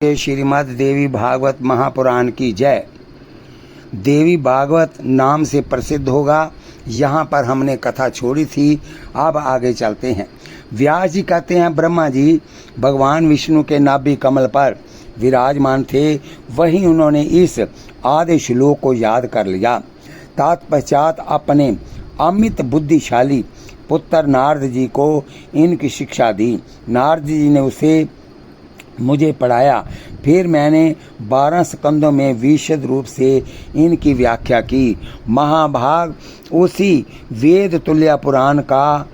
श्रीमद् देवी भागवत महापुराण की जय। देवी भागवत नाम से प्रसिद्ध होगा। यहाँ पर हमने कथा छोड़ी थी, अब आगे चलते हैं। व्यास जी कहते हैं, ब्रह्मा जी भगवान विष्णु के नाभि कमल पर विराजमान थे, वहीं उन्होंने इस आदि श्लोक को याद कर लिया। तत्पश्चात अपने अमित बुद्धिशाली पुत्र नारद जी को इनकी शिक्षा दी। नारद जी ने उसे मुझे पढ़ाया, फिर मैंने 12 स्कंदों में विशद रूप से इनकी व्याख्या की। महाभाग उसी वेद तुल्य पुराण का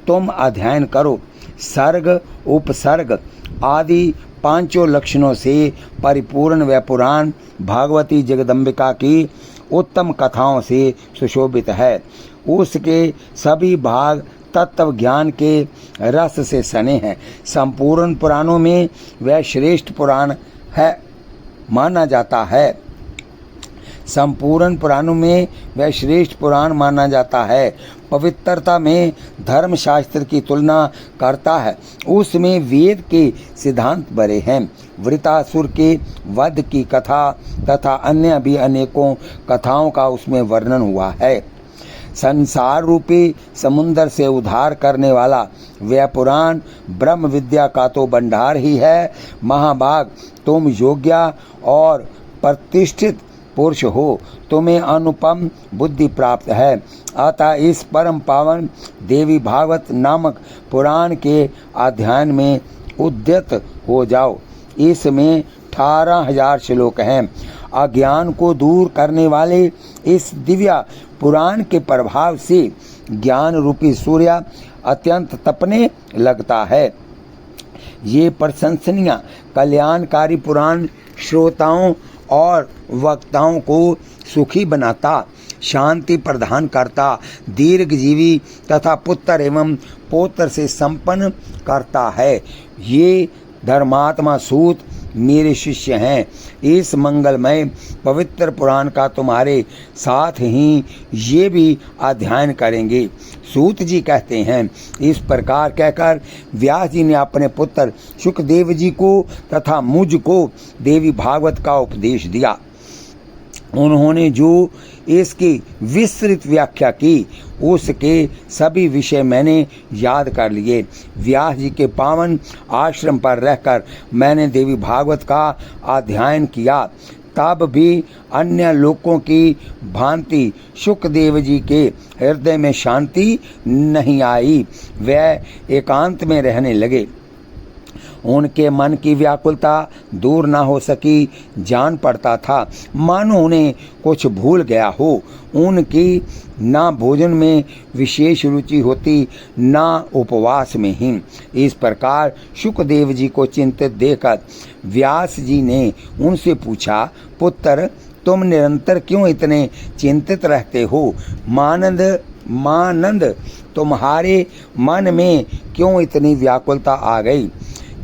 तुम अध्ययन करो। सर्ग उपसर्ग आदि पांचों लक्षणों से परिपूर्ण वह पुराण भागवती जगदम्बिका की उत्तम कथाओं से सुशोभित है। उसके सभी भाग तत्व ज्ञान के रस से सने हैं। संपूर्ण पुराणों में वह श्रेष्ठ पुराण है माना जाता है। संपूर्ण पुराणों में वह श्रेष्ठ पुराण माना जाता है। पवित्रता में धर्मशास्त्र की तुलना करता है। उसमें वेद के सिद्धांत भरे हैं। वृतासुर के वध की कथा तथा अन्य भी अनेकों कथाओं का उसमें वर्णन हुआ है। संसार रूपी समुद्र से उद्धार करने वाला वह पुराण ब्रह्म विद्या का तो भंडार ही है। महाभाग तुम योग्य और प्रतिष्ठित पुरुष हो, तुम्हें अनुपम बुद्धि प्राप्त है। अतः इस परम पावन देवी भागवत नामक पुराण के अध्ययन में उद्यत हो जाओ। इसमें 18,000 श्लोक हैं। अज्ञान को दूर करने वाले इस दिव्य पुराण के प्रभाव से ज्ञान रूपी सूर्य अत्यंत तपने लगता है। ये प्रशंसनीय कल्याणकारी पुराण श्रोताओं और वक्ताओं को सुखी बनाता, शांति प्रदान करता, दीर्घजीवी तथा पुत्र एवं पौत्र से संपन्न करता है। ये धर्मात्मा सूत मेरे शिष्य हैं। इस मंगलमय पवित्र पुराण का तुम्हारे साथ ही ये भी अध्ययन करेंगे। सूत जी कहते हैं, इस प्रकार कहकर व्यास जी ने अपने पुत्र शुकदेव जी को तथा मुझको देवी भागवत का उपदेश दिया। उन्होंने जो इसकी विस्तृत व्याख्या की, उसके सभी विषय मैंने याद कर लिए। व्यास जी के पावन आश्रम पर रहकर मैंने देवी भागवत का अध्ययन किया। तब भी अन्य लोगों की भांति शुकदेव जी के हृदय में शांति नहीं आई। वह एकांत में रहने लगे। उनके मन की व्याकुलता दूर न हो सकी। जान पड़ता था मानो उन्हें कुछ भूल गया हो। उनकी ना भोजन में विशेष रुचि होती, ना उपवास में ही। इस प्रकार शुकदेव जी को चिंतित देखकर व्यास जी ने उनसे पूछा, पुत्र तुम निरंतर क्यों इतने चिंतित रहते हो? मानंद तुम्हारे मन में क्यों इतनी व्याकुलता आ गई?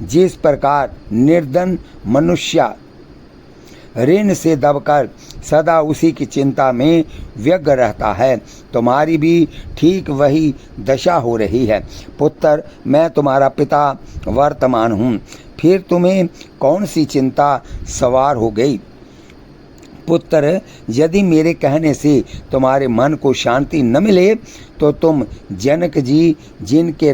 जिस प्रकार निर्धन मनुष्य ऋण से दबकर सदा उसी की चिंता में व्यग्र रहता है, तुम्हारी भी ठीक वही दशा हो रही है। पुत्र मैं तुम्हारा पिता वर्तमान हूँ, फिर तुम्हें कौन सी चिंता सवार हो गई? पुत्र यदि मेरे कहने से तुम्हारे मन को शांति न मिले तो तुम जनक जी जिसके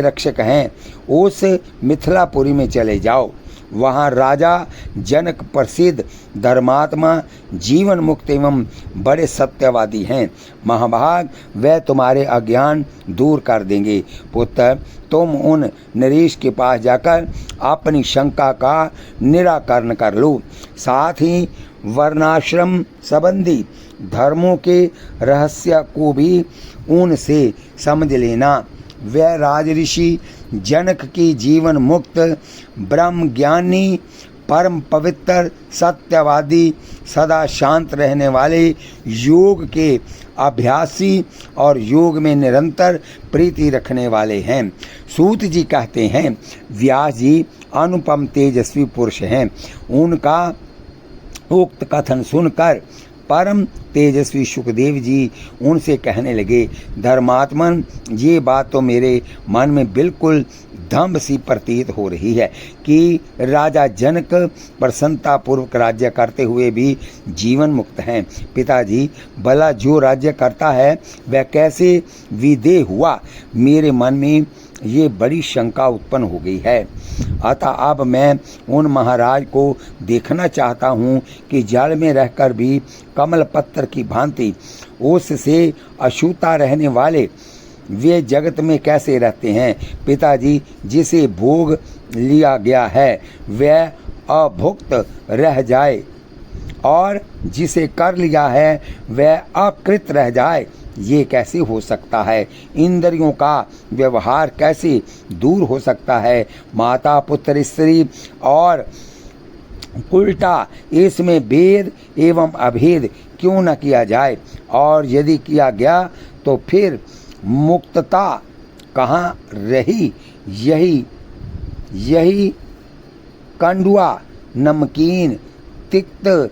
रक्षक हैं उस मिथिलापुरी में चले जाओ। वहाँ राजा जनक प्रसिद्ध धर्मात्मा जीवन मुक्त एवं बड़े सत्यवादी हैं। महाभाग वह तुम्हारे अज्ञान दूर कर देंगे। पुत्र तुम उन नरेश के पास जाकर अपनी शंका का निराकरण कर लो। साथ ही वर्णाश्रम संबंधी धर्मों के रहस्य को भी उनसे समझ लेना। वह राजऋषि जनक की जीवन मुक्त ब्रह्म ज्ञानी परम पवित्र सत्यवादी सदा शांत रहने वाले योग के अभ्यासी और योग में निरंतर प्रीति रखने वाले हैं। सूत जी कहते हैं, व्यास जी अनुपम तेजस्वी पुरुष हैं। उनका उक्त कथन सुनकर परम तेजस्वी शुकदेव जी उनसे कहने लगे, धर्मात्मन ये बात तो मेरे मन में बिल्कुल दम्भ सी प्रतीत हो रही है कि राजा जनक प्रसन्नता पूर्वक राज्य करते हुए भी जीवन मुक्त हैं। पिताजी, भला जो राज्य करता है वह कैसे विदेह हुआ? मेरे मन में ये बड़ी शंका उत्पन्न हो गई है। अतः अब मैं उन महाराज को देखना चाहता हूँ कि जल में रहकर भी कमल पत्र की भांति उससे अछूता रहने वाले वे जगत में कैसे रहते हैं। पिताजी, जिसे भोग लिया गया है वह अभुक्त रह जाए और जिसे कर लिया है वह अकृत रह जाए, ये कैसे हो सकता है? इंद्रियों का व्यवहार कैसे दूर हो सकता है? माता पुत्र स्त्री और उल्टा इसमें भेद एवं अभेद क्यों न किया जाए? और यदि किया गया तो फिर मुक्तता कहाँ रही? यही कंडुआ, नमकीन, तिक्त,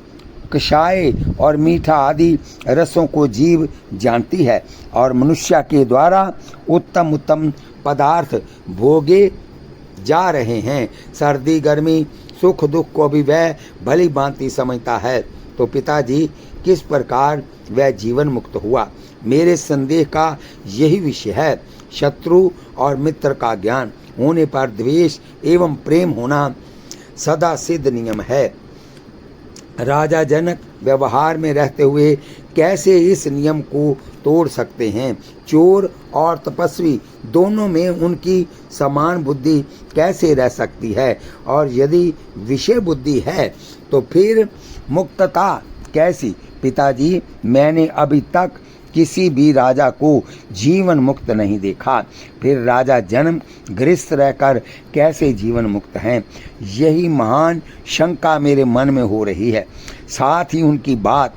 कषाय और मीठा आदि रसों को जीव जानती है और मनुष्य के द्वारा उत्तम उत्तम पदार्थ भोगे जा रहे हैं। सर्दी गर्मी सुख दुख को भी वह भली भांति समझता है। तो पिताजी, किस प्रकार वह जीवन मुक्त हुआ? मेरे संदेह का यही विषय है। शत्रु और मित्र का ज्ञान होने पर द्वेष एवं प्रेम होना सदा सिद्ध नियम है। राजा जनक व्यवहार में रहते हुए कैसे इस नियम को तोड़ सकते हैं? चोर और तपस्वी दोनों में उनकी समान बुद्धि कैसे रह सकती है? और यदि विषय बुद्धि है तो फिर मुक्तता कैसी? पिताजी, मैंने अभी तक किसी भी राजा को जीवन मुक्त नहीं देखा। फिर राजा जन्म गृहस्थ रहकर कैसे जीवन मुक्त हैं? यही महान शंका मेरे मन में हो रही है। साथ ही उनकी बात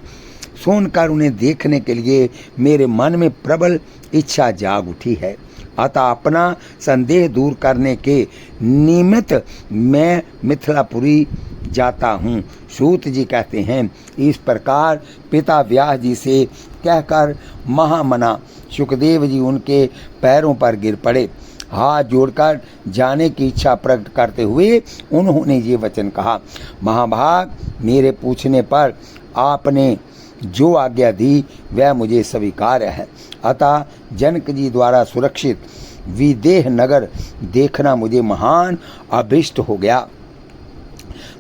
सुनकर उन्हें देखने के लिए मेरे मन में प्रबल इच्छा जाग उठी है। अतः अपना संदेह दूर करने के निमित्त मैं मिथिलापुरी जाता हूँ। सूत जी कहते हैं, इस प्रकार पिता व्यास जी से कहकर महामना सुखदेव जी उनके पैरों पर गिर पड़े। हाथ जोड़कर जाने की इच्छा प्रकट करते हुए उन्होंने ये वचन कहा, महाभाग, मेरे पूछने पर आपने जो आज्ञा दी वह मुझे स्वीकार्य है। अतः जनक जी द्वारा सुरक्षित विदेह नगर देखना मुझे महान अभिष्ट हो गया।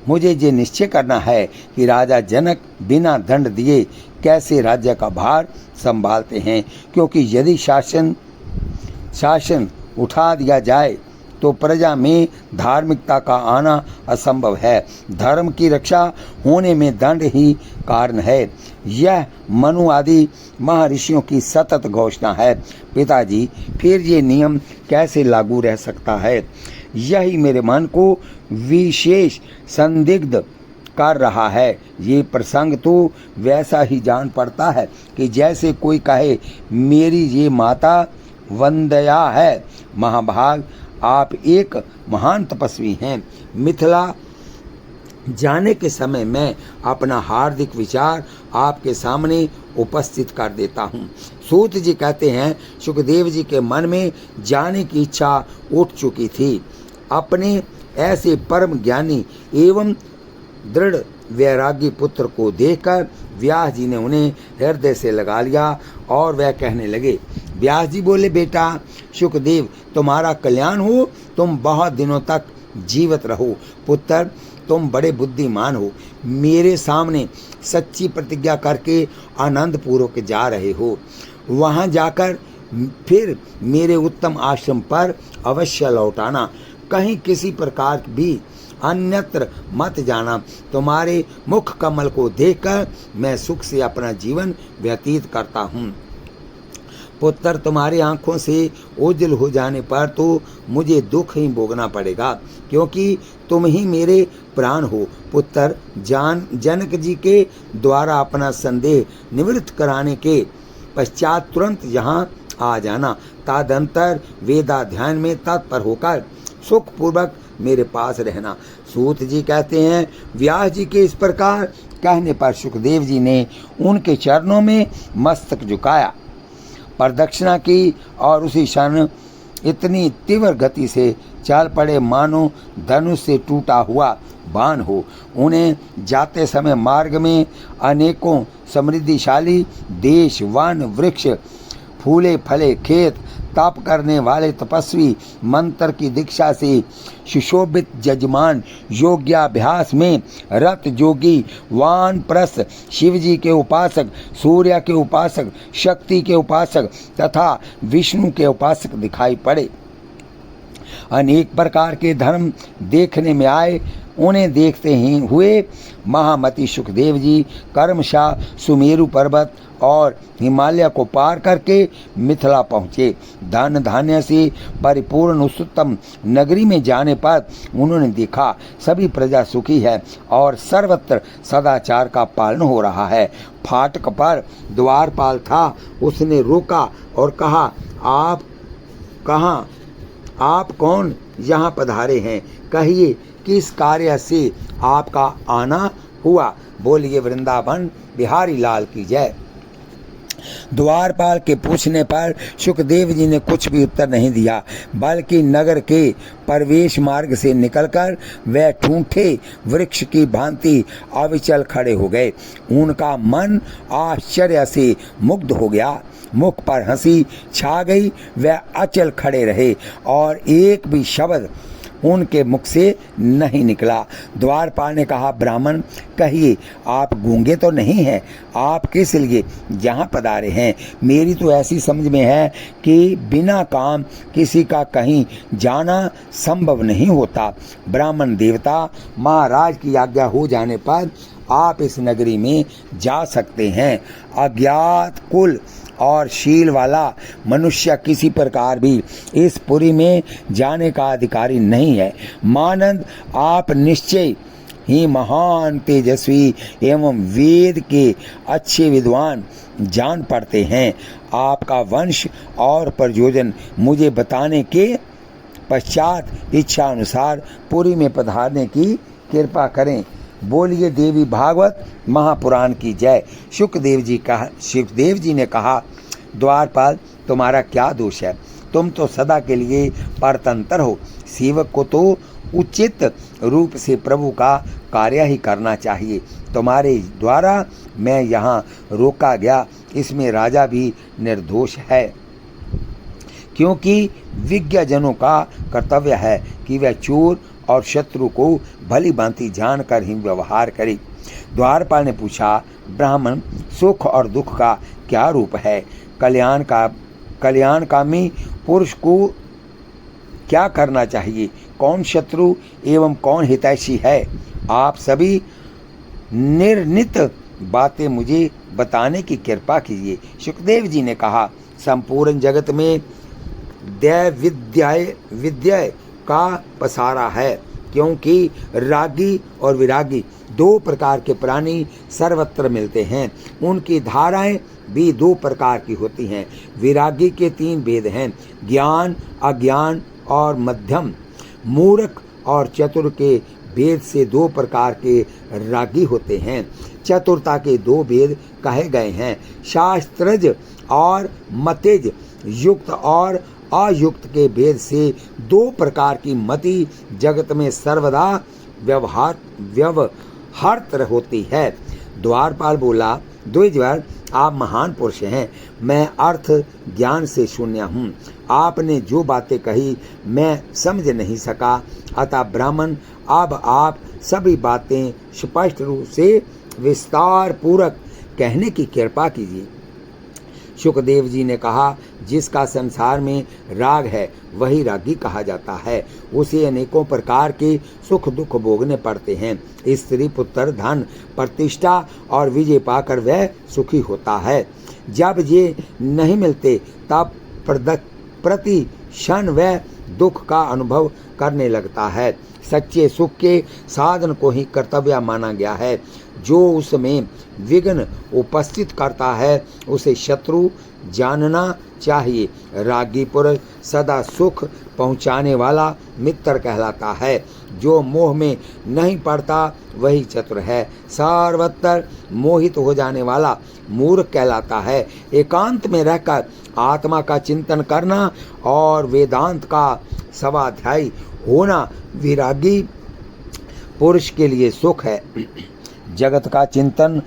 मुझे ये निश्चय करना है कि राजा जनक बिना दंड दिए कैसे राज्य का भार संभालते हैं, क्योंकि यदि शासन उठा दिया जाए तो प्रजा में धार्मिकता का आना असंभव है। धर्म की रक्षा होने में दंड ही कारण है। यह मनु आदि महर्षियों की सतत घोषणा है। पिताजी, फिर ये नियम कैसे लागू रह सकता है? यही मेरे मन को विशेष संदिग्ध कर रहा है। ये प्रसंग तो वैसा ही जान पड़ता है कि जैसे कोई कहे, मेरी ये माता वंदया है। महाभाग, आप एक महान तपस्वी हैं। मिथिला जाने के समय मैं अपना हार्दिक विचार आपके सामने उपस्थित कर देता हूँ। सूत जी कहते हैं, सुखदेव जी के मन में जाने की इच्छा उठ चुकी थी। अपने ऐसे परम ज्ञानी एवं दृढ़ वैरागी पुत्र को देखकर व्यास जी ने उन्हें हृदय से लगा लिया और वह कहने लगे। व्यास जी बोले, बेटा सुखदेव, तुम्हारा कल्याण हो, तुम बहुत दिनों तक जीवित रहो। पुत्र, तुम बड़े बुद्धिमान हो। मेरे सामने सच्ची प्रतिज्ञा करके आनंद पूर्वक जा रहे हो। वहाँ जाकर फिर मेरे उत्तम आश्रम पर अवश्य लौटाना। कहीं किसी प्रकार भी अन्यत्र मत जाना। तुम्हारे मुख कमल को देखकर मैं सुख से अपना जीवन व्यतीत करता हूँ। पुत्र, तुम्हारी आंखों से ओझल हो जाने पर तो मुझे दुख ही भोगना पड़ेगा, क्योंकि तुम ही मेरे प्राण हो। पुत्र, जनक जी के द्वारा अपना संदेह निवृत्त कराने के पश्चात तुरंत यहाँ आ जाना। तदंतर वेदाध्ययन में तत्पर होकर सुखपूर्वक मेरे पास रहना। सूत जी कहते हैं, व्यास जी के इस प्रकार कहने पर सुखदेव जी ने उनके चरणों में मस्तक झुकाया, प्रदक्षिणा की और उसी क्षण इतनी तीव्र गति से चल पड़े मानो धनुष से टूटा हुआ बाण हो। उन्हें जाते समय मार्ग में अनेकों समृद्धिशाली देश, वन, वृक्ष, फूले फले खेत, तप करने वाले तपस्वी, मंत्र की दीक्षा से सुशोभित जजमान, योग्याभ्यास में रत जोगी, वानप्रस्थ, शिवजी के उपासक, सूर्य के उपासक, शक्ति के उपासक तथा विष्णु के उपासक दिखाई पड़े। अनेक प्रकार के धर्म देखने में आए। उन्हें देखते ही हुए महामती सुखदेव जी कर्मशा सुमेरु पर्वत और हिमालय को पार करके मिथिला पहुँचे। धन धान्य से परिपूर्ण उत्तम नगरी में जाने पर उन्होंने देखा सभी प्रजा सुखी है और सर्वत्र सदाचार का पालन हो रहा है। फाटक पर द्वारपाल था, उसने रोका और कहा, आप कहाँ, आप कौन यहाँ पधारे हैं? कहिए किस कार्य से आपका आना हुआ? बोलिए वृंदावन बिहारी लाल की जय। द्वारपाल के पूछने पर सुखदेव जी ने कुछ भी उत्तर नहीं दिया, बल्कि नगर के प्रवेश मार्ग से निकलकर वे ठूंठे वृक्ष की भांति अविचल खड़े हो गए। उनका मन आश्चर्य से मुग्ध हो गया, मुख पर हंसी छा गई। वे अचल खड़े रहे और एक भी शब्द उनके मुख से नहीं निकला। द्वारपाल ने कहा, ब्राह्मण कहिए, आप गूंगे तो नहीं हैं? आप किस लिए यहाँ पधारे हैं? मेरी तो ऐसी समझ में है कि बिना काम किसी का कहीं जाना संभव नहीं होता। ब्राह्मण देवता, महाराज की आज्ञा हो जाने पर आप इस नगरी में जा सकते हैं। अज्ञात कुल और शील वाला मनुष्य किसी प्रकार भी इस पुरी में जाने का अधिकारी नहीं है। मानंद, आप निश्चय ही महान तेजस्वी एवं वेद के अच्छे विद्वान जान पड़ते हैं। आपका वंश और प्रयोजन मुझे बताने के पश्चात इच्छा अनुसार पुरी में पधारने की कृपा करें। बोलिए देवी भागवत महापुराण की जय। सुखदेव जी ने कहा, द्वारपाल, तुम्हारा क्या दोष है? तुम तो सदा के लिए परतंत्र हो। सेवक को तो उचित रूप से प्रभु का कार्य ही करना चाहिए। तुम्हारे द्वारा मैं यहाँ रोका गया, इसमें राजा भी निर्दोष है, क्योंकि विज्ञजनों का कर्तव्य है कि वह चोर और शत्रु को भली भांति जानकर ही व्यवहार करे। द्वारपाल ने पूछा, ब्राह्मण, सुख और दुख का क्या रूप है? कल्याणकामी पुरुष को क्या करना चाहिए? कौन शत्रु एवं कौन हितैषी है? आप सभी निर्णित बातें मुझे बताने की कृपा कीजिए। सुखदेव जी ने कहा, संपूर्ण जगत में विद्या का पसारा है, क्योंकि रागी और विरागी दो प्रकार के प्राणी सर्वत्र मिलते हैं। उनकी धाराएं भी दो प्रकार की होती हैं। विरागी के 3 भेद हैं, ज्ञान, अज्ञान और मध्यम। मूर्ख और चतुर के भेद से 2 प्रकार के रागी होते हैं। चतुरता के 2 भेद कहे गए हैं, शास्त्रज और मतेज। युक्त और अयुक्त के भेद से 2 प्रकार की मति जगत में सर्वदा व्यवहार होती है। द्वारपाल बोला, द्विजवर, आप महान पुरुष हैं, मैं अर्थ ज्ञान से शून्य हूँ। आपने जो बातें कही मैं समझ नहीं सका, अतः ब्राह्मण, अब आप सभी बातें स्पष्ट रूप से विस्तार पूर्वक कहने की कृपा कीजिए। सुखदेव जी ने कहा, जिसका संसार में राग है वही रागी कहा जाता है। उसे अनेकों प्रकार के सुख दुख भोगने पड़ते हैं। स्त्री, पुत्र, धन, प्रतिष्ठा और विजय पाकर वह सुखी होता है। जब ये नहीं मिलते तब प्रति क्षण वह दुख का अनुभव करने लगता है। सच्चे सुख के साधन को ही कर्तव्य माना गया है। जो उसमें विघ्न उपस्थित करता है उसे शत्रु जानना चाहिए। रागी पुरुष सदा सुख पहुँचाने वाला मित्र कहलाता है। जो मोह में नहीं पड़ता वही चतुर है। सर्वत्र मोहित हो जाने वाला मूर्ख कहलाता है। एकांत में रहकर आत्मा का चिंतन करना और वेदांत का स्वाध्यायी होना विरागी पुरुष के लिए सुख है। जगत का चिंतन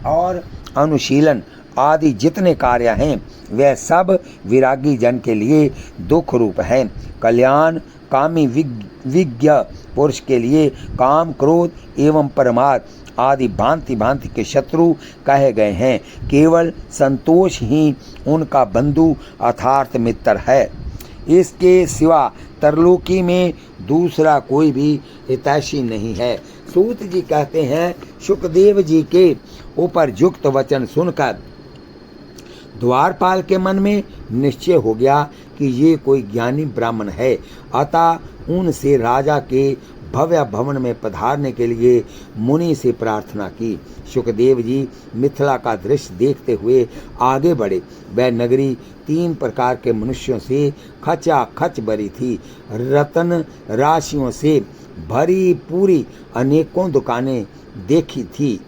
और अनुशीलन आदि जितने कार्य हैं वह सब विरागी जन के लिए दुख रूप हैं। कल्याण कामी विज्ञ पुरुष के लिए काम, क्रोध एवं प्रमाद आदि भांति भांति के शत्रु कहे गए हैं। केवल संतोष ही उनका बंधु अर्थात मित्र है। इसके सिवा तरलोकी में दूसरा कोई भी हितैषी नहीं है। सूत जी कहते हैं, शुकदेव जी के उपरयुक्त वचन सुनकर द्वारपाल के मन में निश्चय हो गया कि ये कोई ज्ञानी ब्राह्मण है। अतः उनसे राजा के भव्य भवन में पधारने के लिए मुनि से प्रार्थना की। शुकदेव जी मिथिला का दृश्य देखते हुए आगे बढ़े। वह नगरी 3 प्रकार के मनुष्यों से खचाखच भरी थी। रत्न राशियों से भरी पूरी अनेकों दुकानें देखी थी।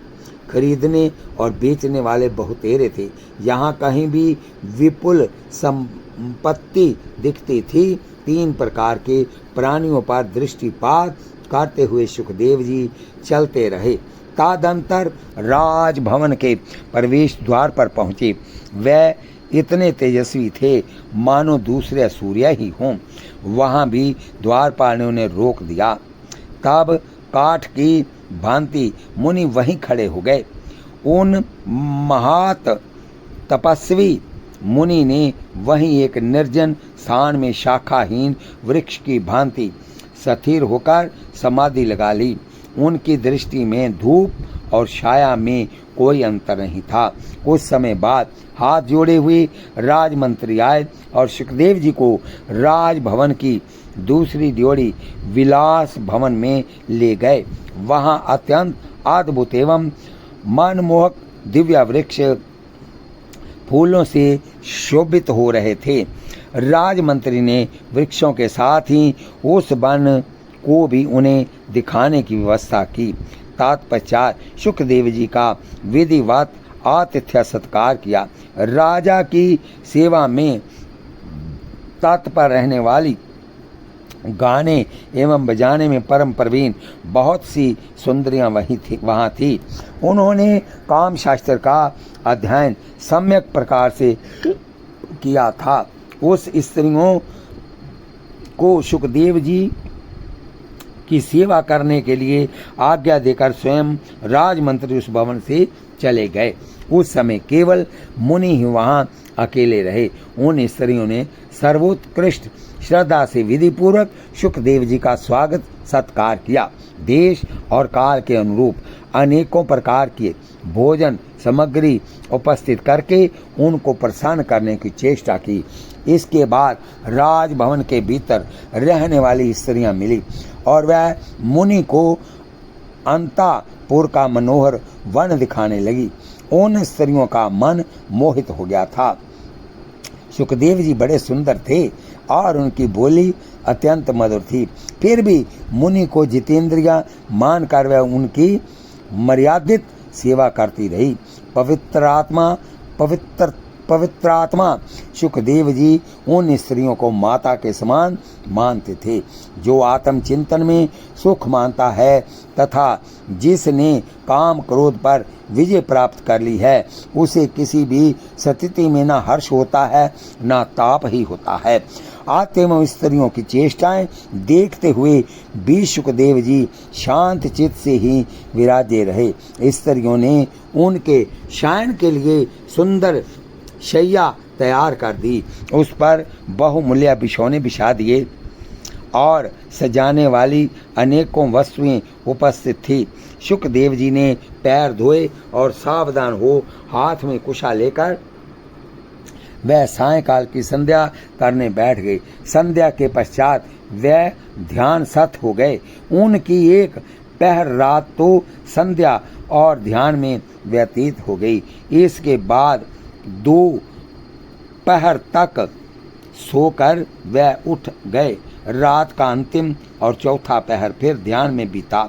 खरीदने और बेचने वाले बहुतेरे थे। यहाँ कहीं भी विपुल संपत्ति दिखती थी। 3 प्रकार के प्राणियों पर दृष्टिपात करते हुए सुखदेव जी चलते रहे। तदंतर राजभवन के प्रवेश द्वार पर पहुँचे। वह इतने तेजस्वी थे मानो दूसरे सूर्य ही हों। वहाँ भी द्वारपाल ने उन्हें रोक दिया। तब काठ की भांति मुनि वहीं खड़े हो गए। उन महात तपस्वी मुनि ने वहीं एक निर्जन स्थान में शाखाहीन वृक्ष की भांति स्थिर होकर समाधि लगा ली। उनकी दृष्टि में धूप और छाया में कोई अंतर नहीं था। कुछ समय बाद हाथ जोड़े हुए राजमंत्री आए और सुखदेव जी को राजभवन की दूसरी ड्योढ़ी विलास भवन में ले गए। वहाँ अत्यंत अद्भुत एवं मनमोहक दिव्य वृक्ष फूलों से शोभित हो रहे थे। राजमंत्री ने वृक्षों के साथ ही उस वन को भी उन्हें दिखाने की व्यवस्था की। तत्पश्चात सुखदेव जी का विधिवत आतिथ्य सत्कार किया। राजा की सेवा में तत्पर रहने वाली, गाने एवं बजाने में परम प्रवीण बहुत सी सुंदरियां वहाँ थी। उन्होंने काम शास्त्र का अध्ययन सम्यक प्रकार से किया था। उस स्त्रियों को सुखदेव जी की सेवा करने के लिए आज्ञा देकर स्वयं राजमंत्री उस भवन से चले गए। उस समय केवल मुनि ही वहाँ अकेले रहे। उन स्त्रियों ने सर्वोत्कृष्ट श्रद्धा से विधि पूर्वक सुखदेव जी का स्वागत सत्कार किया। देश और काल के अनुरूप अनेकों प्रकार के भोजन सामग्री उपस्थित करके उनको प्रसन्न करने की चेष्टा की। इसके बाद राजभवन के भीतर रहने वाली स्त्रियां मिली और वह मुनि को अंतापुर का मनोहर वन दिखाने लगी। उन स्त्रियों का मन मोहित हो गया था। सुखदेव जी बड़े सुंदर थे और उनकी बोली अत्यंत मधुर थी। फिर भी मुनि को जितेंद्रिया मानकर वह उनकी मर्यादित सेवा करती रही। पवित्रात्मा सुखदेव जी उन स्त्रियों को माता के समान मानते थे। जो आत्मचिंतन में सुख मानता है तथा जिसने काम क्रोध पर विजय प्राप्त कर ली है, उसे किसी भी स्थिति में न हर्ष होता है न ताप ही होता है। आत्म स्त्रियों की चेष्टाएं देखते हुए भी सुखदेव जी शांत चित्त से ही विराजे रहे। स्त्रियों ने उनके शयन के लिए सुंदर शैया तैयार कर दी। उस पर बहुमूल्य बिछौने बिछा दिए और सजाने वाली अनेकों वस्तुएं उपस्थित थी। सुखदेव जी ने पैर धोए और सावधान हो हाथ में कुशा लेकर वह सायंकाल की संध्या करने बैठ गए। संध्या के पश्चात वह ध्यान सत हो गए। उनकी एक पहर रात तो संध्या और ध्यान में व्यतीत हो गई। इसके बाद 2 पहर तक सोकर वह उठ गए। रात का अंतिम और चौथा पहर फिर ध्यान में बीता।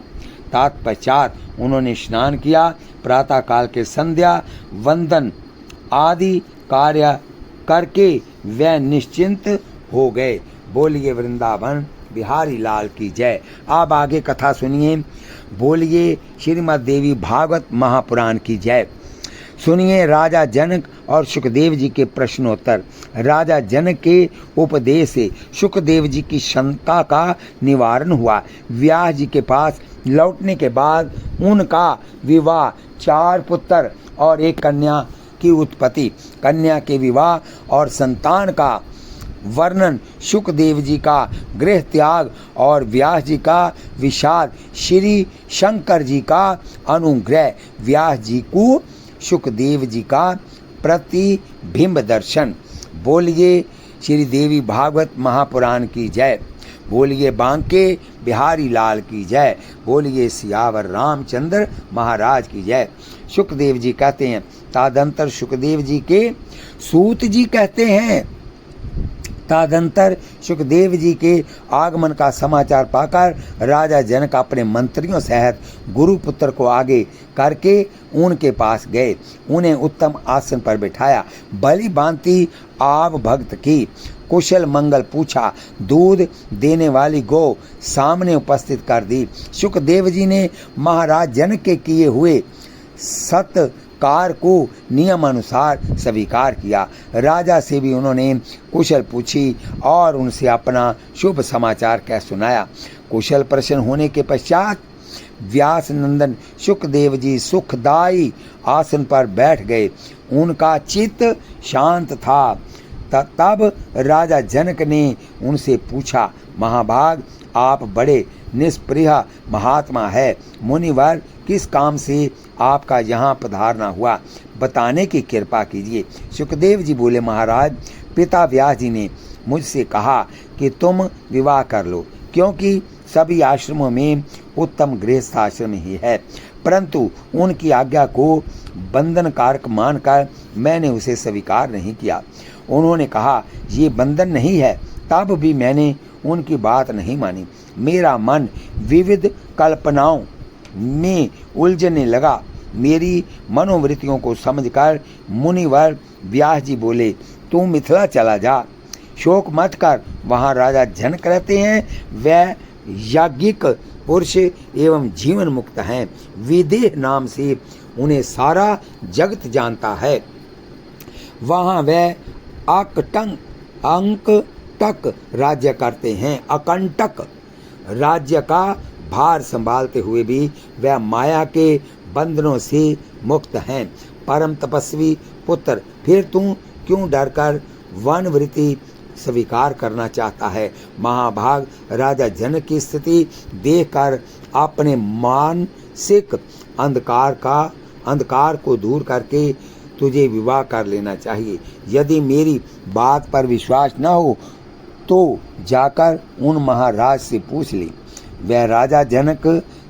तत्पश्चात उन्होंने स्नान किया। प्रातः काल के संध्या वंदन आदि कार्य करके वह निश्चिंत हो गए। बोलिए वृंदावन बिहारी लाल की जय। अब आगे कथा सुनिए। बोलिए श्रीमद् देवी भागवत महापुराण की जय। सुनिए राजा जनक और सुखदेव जी के प्रश्नोत्तर। राजा जनक के उपदेश से सुखदेव जी की शंका का निवारण हुआ। व्यास जी के पास लौटने के बाद उनका विवाह, 4 पुत्र और 1 कन्या की उत्पत्ति, कन्या के विवाह और संतान का वर्णन, सुखदेव जी का गृह त्याग और व्यास जी का विषाद, श्री शंकर जी का अनुग्रह, व्यास जी को सुखदेव जी का प्रतिबिंब दर्शन। बोलिए श्री देवी भागवत महापुराण की जय। बोलिए बांके बिहारी लाल की जय। बोलिए सियावर रामचंद्र महाराज की जय। सुखदेव जी कहते हैं, तदंतर सुखदेव जी के सूत जी कहते हैं, तदंतर सुखदेव जी के आगमन का समाचार पाकर राजा जनक अपने मंत्रियों सहित गुरुपुत्र को आगे करके उनके पास गए। उन्हें उत्तम आसन पर बिठाया, बलि बांधी आप भक्त की कुशल मंगल पूछा, दूध देने वाली गौ सामने उपस्थित कर दी। सुखदेव जी ने महाराज जनक के किए हुए सत्कार को नियम अनुसार स्वीकार किया। राजा से भी उन्होंने कुशल पूछी और उनसे अपना शुभ समाचार कह सुनाया। कुशल प्रसन्न होने के पश्चात व्यास नंदन सुखदेव जी सुखदायी आसन पर बैठ गए। उनका चित्त शांत था। तब राजा जनक ने उनसे पूछा, महाभाग आप बड़े निष्प्रिय महात्मा है, मुनिवर किस काम से आपका यहाँ पधारना हुआ, बताने की कृपा कीजिए। सुखदेव जी बोले, महाराज पिता व्यास जी ने मुझसे कहा कि तुम विवाह कर लो, क्योंकि सभी आश्रमों में उत्तम गृहस्थ आश्रम ही है, परंतु उनकी आज्ञा को बंधन कारक मानकर मैंने उसे स्वीकार नहीं किया। उन्होंने कहा ये बंधन नहीं है, तब भी मैंने उनकी बात नहीं मानी। मेरा मन विविध कल्पनाओं में उलझने लगा। मेरी मनोवृत्तियों को समझकर मुनिवर व्यास जी बोले, तू मिथिला चला जा, शोक मत कर, वहाँ राजा जनक रहते हैं, वह याज्ञिक पुरुष एवं जीवन मुक्त हैं, विदेह नाम से उन्हें सारा जगत जानता है। वहाँ वह अंकटक राज्य करते हैं। अकंटक राज्य का भार संभालते हुए भी वह माया के बंधनों से मुक्त हैं। परम तपस्वी पुत्र, फिर तू क्यों डरकर वनवृत्ति स्वीकार करना चाहता है? महाभाग राजा जनक की स्थिति देखकर अपने मानसिक अंधकार को दूर करके तुझे विवाह कर लेना चाहिए। यदि मेरी बात पर विश्वास न हो तो जाकर उन महाराज से पूछ ले, वह राजा जनक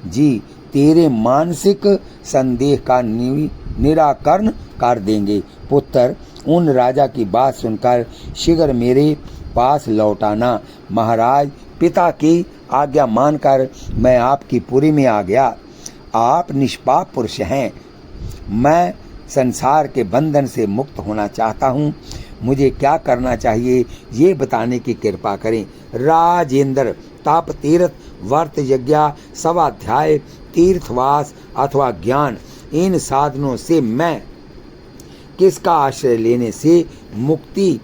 जी तेरे मानसिक संदेह का निराकरण कर देंगे। पुत्र, उन राजा की बात सुनकर शीघ्र मेरे पास लौटाना। महाराज पिता की आज्ञा मानकर मैं आपकी पुरी में आ गया। आप निष्पाप पुरुष हैं, मैं संसार के बंधन से मुक्त होना चाहता हूँ। मुझे क्या करना चाहिए ये बताने की कृपा करें। राजेंद्र, ताप तीर्थ, व्रत यज्ञ, स्वाध्याय, तीर्थवास अथवा ज्ञान, इन साधनों से मैं किसका आश्रय लेने से मुक्ति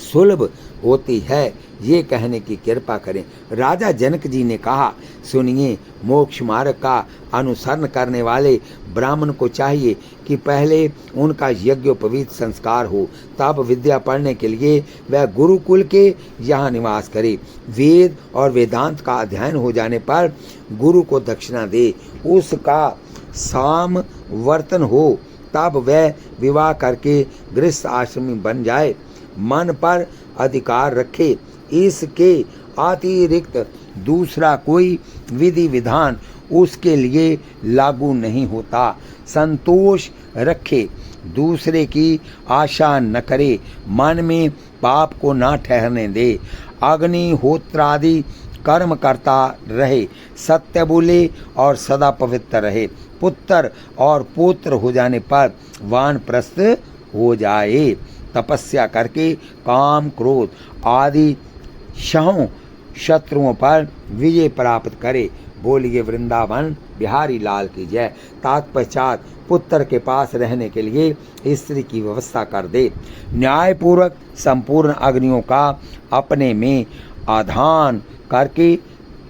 सुलभ होती है, ये कहने की कृपा करें। राजा जनक जी ने कहा, सुनिए, मोक्ष मार्ग का अनुसरण करने वाले ब्राह्मण को चाहिए कि पहले उनका यज्ञोपवीत संस्कार हो, तब विद्या पढ़ने के लिए वह गुरुकुल के यहाँ निवास करे। वेद और वेदांत का अध्ययन हो जाने पर गुरु को दक्षिणा दे, उसका सामवर्तन हो, तब वह विवाह करके गृहस्थ आश्रमी बन जाए। मन पर अधिकार रखे। इसके अतिरिक्त दूसरा कोई विधि विधान उसके लिए लागू नहीं होता। संतोष रखे, दूसरे की आशा न करे, मन में पाप को ना ठहरने दे, अग्निहोत्रादि कर्म करता रहे, सत्य बोले और सदा पवित्र रहे, पुत्र और पुत्र हो जाने पर वानप्रस्थ हो जाए, तपस्या करके काम क्रोध आदि शहों शत्रुओं पर विजय प्राप्त करे। बोलिए वृंदावन बिहारी लाल की जय। तत्पश्चात पुत्र के पास रहने के लिए स्त्री की व्यवस्था कर दे। न्यायपूर्वक संपूर्ण अग्नियों का अपने में आधान करके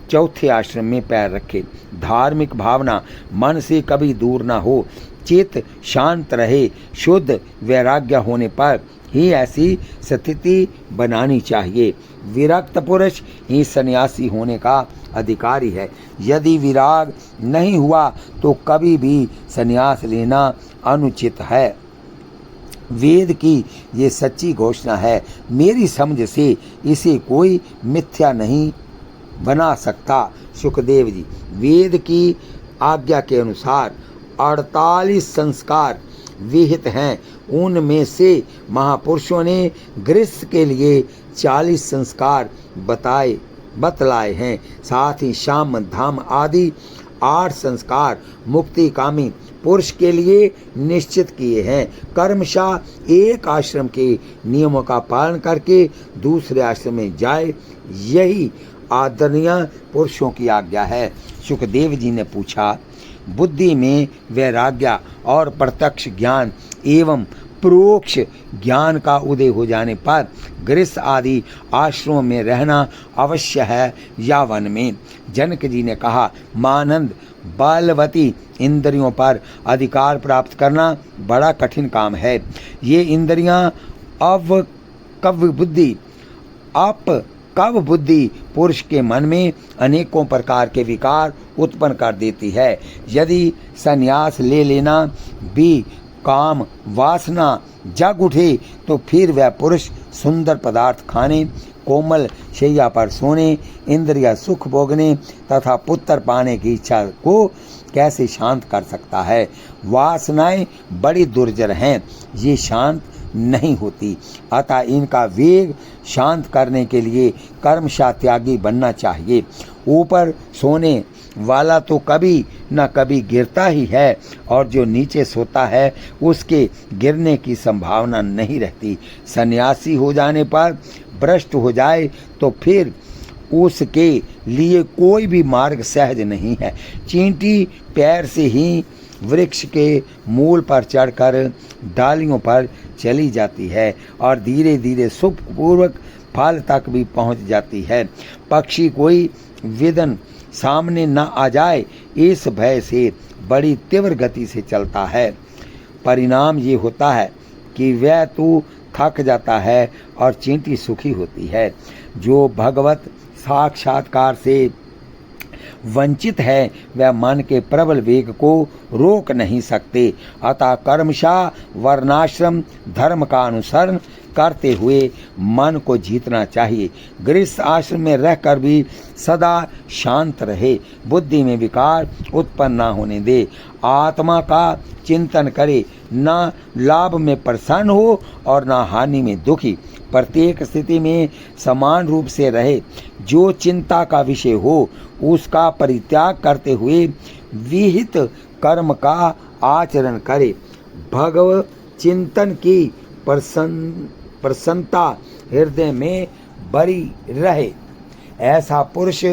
चौथे आश्रम में पैर रखे। धार्मिक भावना मन से कभी दूर न हो, चित्त शांत रहे, शुद्ध वैराग्य होने पर ही ऐसी स्थिति बनानी चाहिए। विरक्त पुरुष ही सन्यासी होने का अधिकारी है। यदि विराग नहीं हुआ तो कभी भी सन्यास लेना अनुचित है। वेद की ये सच्ची घोषणा है, मेरी समझ से इसे कोई मिथ्या नहीं बना सकता। सुखदेव जी, वेद की आज्ञा के अनुसार 48 संस्कार विहित हैं, उनमें से महापुरुषों ने गृहस्थ के लिए 40 संस्कार बतलाए हैं। साथ ही शाम धाम आदि 8 संस्कार मुक्तिकामी पुरुष के लिए निश्चित किए हैं। कर्मशः एक आश्रम के नियमों का पालन करके दूसरे आश्रम में जाए, यही आदरणीय पुरुषों की आज्ञा है। सुखदेव जी ने पूछा, बुद्धि में वैराग्य और प्रत्यक्ष ज्ञान एवं परोक्ष ज्ञान का उदय हो जाने पर गृहस्थ आदि आश्रमों में रहना अवश्य है या वन में? जनक जी ने कहा, मानंद, बलवती इंद्रियों पर अधिकार प्राप्त करना बड़ा कठिन काम है। ये इंद्रियां कव बुद्धि पुरुष के मन में अनेकों प्रकार के विकार उत्पन्न कर देती है। यदि संन्यास ले लेना भी काम वासना जग उठे तो फिर वह पुरुष सुंदर पदार्थ खाने, कोमल शैया पर सोने, इंद्रिय सुख भोगने तथा पुत्र पाने की इच्छा को कैसे शांत कर सकता है? वासनाएं बड़ी दुर्जर हैं, ये शांत नहीं होती। अतः इनका वेग शांत करने के लिए कर्मशः त्यागी बनना चाहिए। ऊपर सोने वाला तो कभी न कभी गिरता ही है और जो नीचे सोता है उसके गिरने की संभावना नहीं रहती। सन्यासी हो जाने पर भ्रष्ट हो जाए तो फिर उसके लिए कोई भी मार्ग सहज नहीं है। चींटी पैर से ही वृक्ष के मूल पर चढ़कर डालियों पर चली जाती है और धीरे धीरे सुखपूर्वक फल तक भी पहुंच जाती है। पक्षी कोई विघ्न सामने न आ जाए, इस भय से बड़ी तीव्र गति से चलता है। परिणाम ये होता है कि वह तो थक जाता है और चींटी सुखी होती है। जो भगवत साक्षात्कार से वंचित है वह मन के प्रबल वेग को रोक नहीं सकते। अतः कर्मशः वर्णाश्रम धर्म का अनुसरण करते हुए मन को जीतना चाहिए। गृहस्थ आश्रम में रहकर भी सदा शांत रहे, बुद्धि में विकार उत्पन्न न होने दे, आत्मा का चिंतन करे, न लाभ में प्रसन्न हो और न हानि में दुखी, प्रत्येक स्थिति में समान रूप से रहे। जो चिंता का विषय हो उसका परित्याग करते हुए विहित कर्म का आचरण करे। भगवत चिंतन की प्रसन्नता हृदय में बरी रहे। ऐसा पुरुष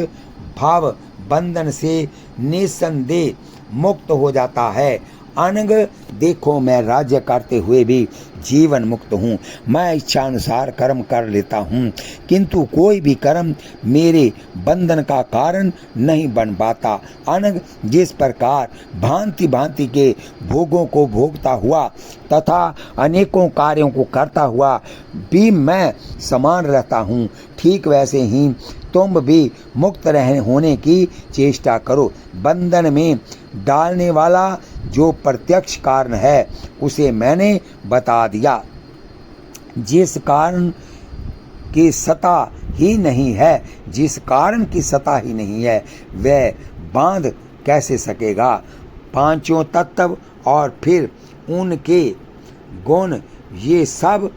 भाव बंधन से निसंदेह मुक्त हो जाता है। अनंग देखो, मैं राज्य करते हुए भी जीवन मुक्त हूँ। मैं इच्छा अनुसार कर्म कर लेता हूँ, किंतु कोई भी कर्म मेरे बंधन का कारण नहीं बन पाता। अनंग जिस प्रकार भांति भांति के भोगों को भोगता हुआ तथा अनेकों कार्यों को करता हुआ भी मैं समान रहता हूँ, ठीक वैसे ही तुम भी मुक्त होने की चेष्टा करो। बंधन में डालने वाला जो प्रत्यक्ष कारण है उसे मैंने बता दिया। जिस कारण की सता ही नहीं है, जिस कारण की सता ही नहीं है, वह बांध कैसे सकेगा। पांचों तत्व और फिर उनके गुण, ये सब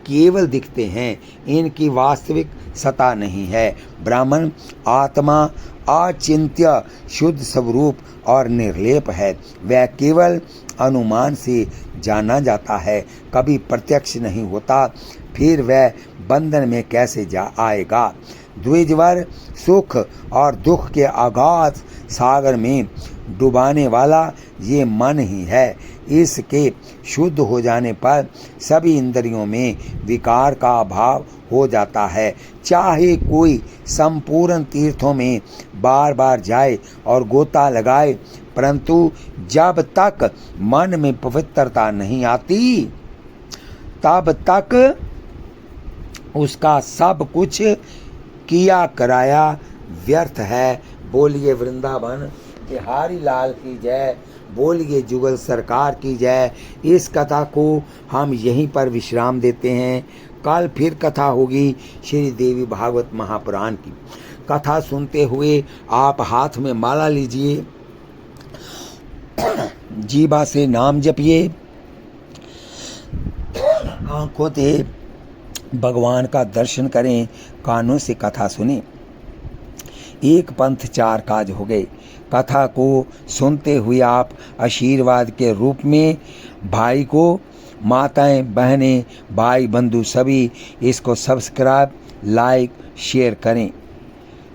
केवल दिखते हैं, इनकी वास्तविक सता नहीं है। ब्राह्मण आत्मा अचिंत्य शुद्ध स्वरूप और निर्लेप है। वह केवल अनुमान से जाना जाता है, कभी प्रत्यक्ष नहीं होता। फिर वह बंधन में कैसे जा आएगा। द्विजवर सुख और दुख के अगाध सागर में डुबाने वाला ये मन ही है। इसके शुद्ध हो जाने पर सभी इंद्रियों में विकार का अभाव हो जाता है। चाहे कोई संपूर्ण तीर्थों में बार बार जाए और गोता लगाए, परंतु जब तक मन में पवित्रता नहीं आती, तब तक उसका सब कुछ किया कराया व्यर्थ है। बोलिए वृंदावन बिहारी लाल की जय, बोलिए जुगल सरकार की जय। इस कथा को हम यहीं पर विश्राम देते हैं। कल फिर कथा होगी श्री देवी भागवत महापुराण की। कथा सुनते हुए आप हाथ में माला लीजिए, जीभा से नाम जपिए, आंखों से भगवान का दर्शन करें, कानों से कथा सुने। एक पंथ चार काज हो गए। कथा को सुनते हुए आप आशीर्वाद के रूप में भाई को, माताएं बहनें भाई बंधु सभी इसको सब्सक्राइब लाइक शेयर करें।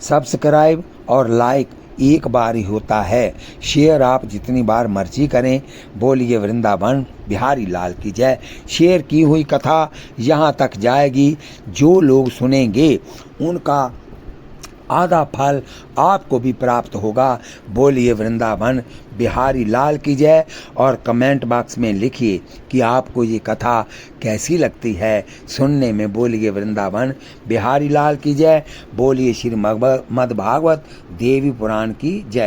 सब्सक्राइब और लाइक एक बार ही होता है, शेयर आप जितनी बार मर्जी करें। बोलिए वृंदावन बिहारी लाल की जय। शेयर की हुई कथा यहाँ तक जाएगी, जो लोग सुनेंगे उनका आधा फल आपको भी प्राप्त होगा। बोलिए वृंदावन बिहारी लाल की जय। और कमेंट बॉक्स में लिखिए कि आपको ये कथा कैसी लगती है सुनने में। बोलिए वृंदावन बिहारी लाल की जय। बोलिए श्री मद्भागवत देवी पुराण की जय।